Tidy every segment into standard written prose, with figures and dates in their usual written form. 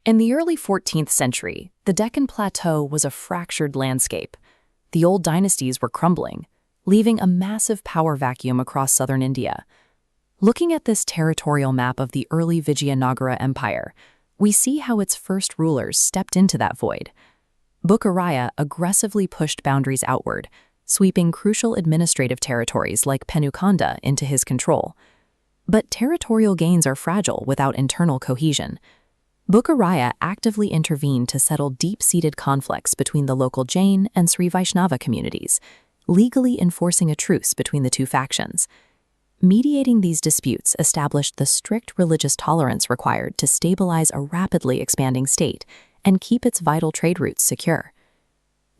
In the early 14th century, the Deccan Plateau was a fractured landscape. The old dynasties were crumbling, leaving a massive power vacuum across southern India. Looking at this territorial map of the early Vijayanagara Empire, we see how its first rulers stepped into that void. Bukka Raya aggressively pushed boundaries outward, sweeping crucial administrative territories like Penukonda into his control. But territorial gains are fragile without internal cohesion. Bukka Raya actively intervened to settle deep-seated conflicts between the local Jain and Sri Vaishnava communities, legally enforcing a truce between the two factions. Mediating these disputes established the strict religious tolerance required to stabilize a rapidly expanding state and keep its vital trade routes secure.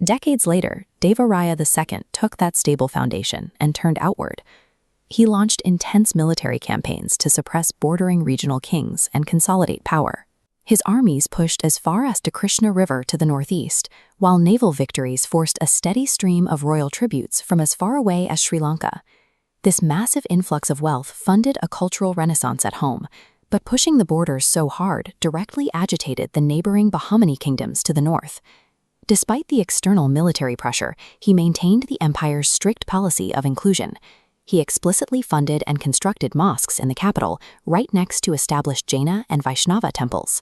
Decades later, Devaraya II took that stable foundation and turned outward. He launched intense military campaigns to suppress bordering regional kings and consolidate power. His armies pushed as far as the Krishna River to the northeast, while naval victories forced a steady stream of royal tributes from as far away as Sri Lanka. This massive influx of wealth funded a cultural renaissance at home, but pushing the borders so hard directly agitated the neighboring Bahamani kingdoms to the north. Despite the external military pressure, he maintained the empire's strict policy of inclusion. He explicitly funded and constructed mosques in the capital, right next to established Jaina and Vaishnava temples.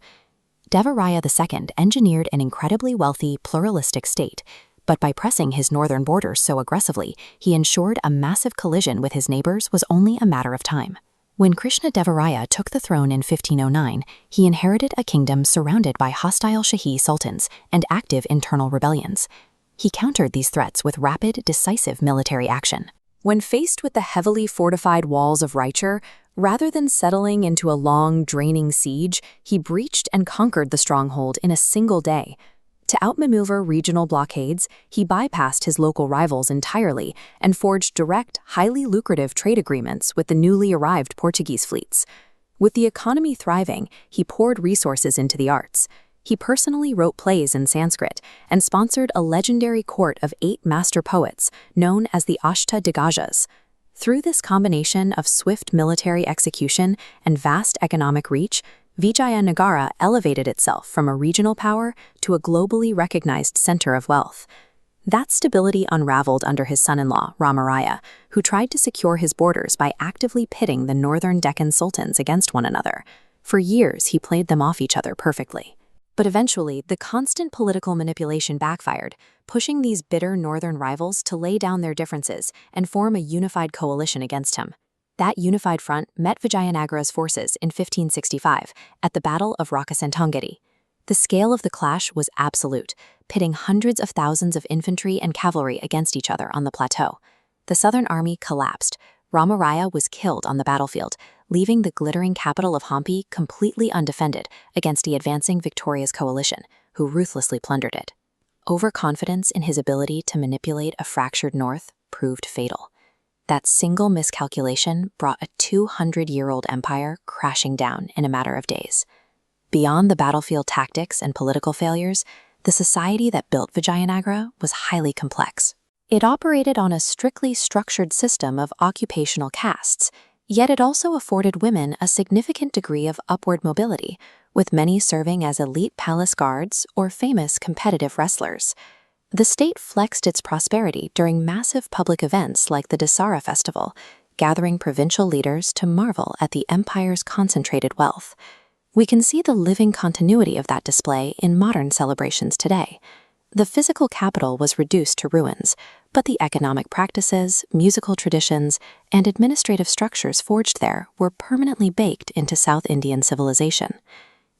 Devaraya II engineered an incredibly wealthy, pluralistic state, but by pressing his northern borders so aggressively, he ensured a massive collision with his neighbors was only a matter of time. When Krishnadevaraya took the throne in 1509, he inherited a kingdom surrounded by hostile Shahi sultans and active internal rebellions. He countered these threats with rapid, decisive military action. When faced with the heavily fortified walls of Raichur, rather than settling into a long, draining siege, he breached and conquered the stronghold in a single day. To outmaneuver regional blockades, he bypassed his local rivals entirely and forged direct, highly lucrative trade agreements with the newly arrived Portuguese fleets. With the economy thriving, he poured resources into the arts. He personally wrote plays in Sanskrit and sponsored a legendary court of 8 master poets known as the Ashtadigajas. Through this combination of swift military execution and vast economic reach, Vijayanagara elevated itself from a regional power to a globally recognized center of wealth. That stability unraveled under his son-in-law, Ramaraya, who tried to secure his borders by actively pitting the northern Deccan sultans against one another. For years, he played them off each other perfectly. But eventually, the constant political manipulation backfired, pushing these bitter northern rivals to lay down their differences and form a unified coalition against him. That unified front met Vijayanagara's forces in 1565 at the Battle of Rakasantangedi. The scale of the clash was absolute, pitting hundreds of thousands of infantry and cavalry against each other on the plateau. The southern army collapsed. Ramaraya was killed on the battlefield, leaving the glittering capital of Hampi completely undefended against the advancing victorious coalition, who ruthlessly plundered it. Overconfidence in his ability to manipulate a fractured north proved fatal. That single miscalculation brought a 200-year-old empire crashing down in a matter of days. Beyond the battlefield tactics and political failures, the society that built Vijayanagara was highly complex. It operated on a strictly structured system of occupational castes, yet it also afforded women a significant degree of upward mobility, with many serving as elite palace guards or famous competitive wrestlers. The state flexed its prosperity during massive public events like the Dasara festival, gathering provincial leaders to marvel at the empire's concentrated wealth. We can see the living continuity of that display in modern celebrations today. The physical capital was reduced to ruins, but the economic practices, musical traditions, and administrative structures forged there were permanently baked into South Indian civilization.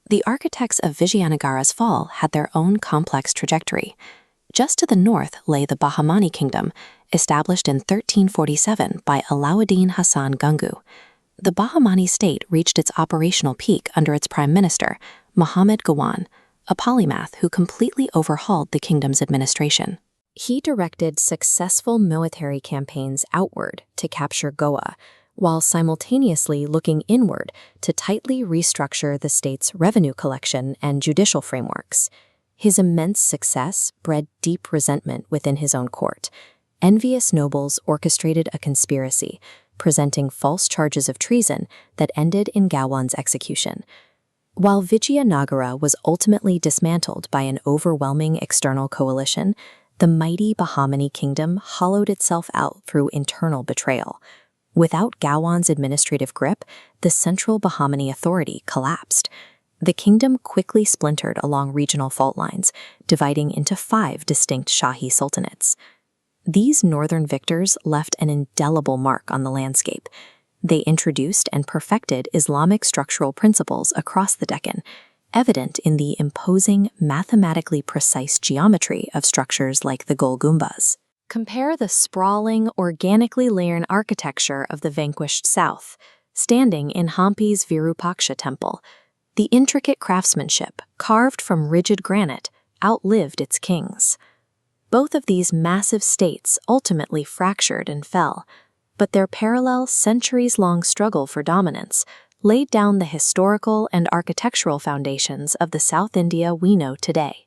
The architects of Vijayanagara's fall had their own complex trajectory. Just to the north lay the Bahamani Kingdom, established in 1347 by Alauddin Hassan Gangu. The Bahamani state reached its operational peak under its prime minister, Mohammad Gawan, a polymath who completely overhauled the kingdom's administration. He directed successful military campaigns outward to capture Goa, while simultaneously looking inward to tightly restructure the state's revenue collection and judicial frameworks. His immense success bred deep resentment within his own court. Envious nobles orchestrated a conspiracy, presenting false charges of treason that ended in Gawan's execution. While Vijayanagara was ultimately dismantled by an overwhelming external coalition, the mighty Bahamani Kingdom hollowed itself out through internal betrayal. Without Gawan's administrative grip, the central Bahamani authority collapsed. The kingdom quickly splintered along regional fault lines, dividing into 5 distinct Shahi sultanates. These northern victors left an indelible mark on the landscape. They introduced and perfected Islamic structural principles across the Deccan, evident in the imposing, mathematically precise geometry of structures like the Gol Gumbaz. Compare the sprawling, organically layered architecture of the vanquished south, standing in Hampi's Virupaksha temple. The intricate craftsmanship, carved from rigid granite, outlived its kings. Both of these massive states ultimately fractured and fell, but their parallel centuries-long struggle for dominance laid down the historical and architectural foundations of the South India we know today.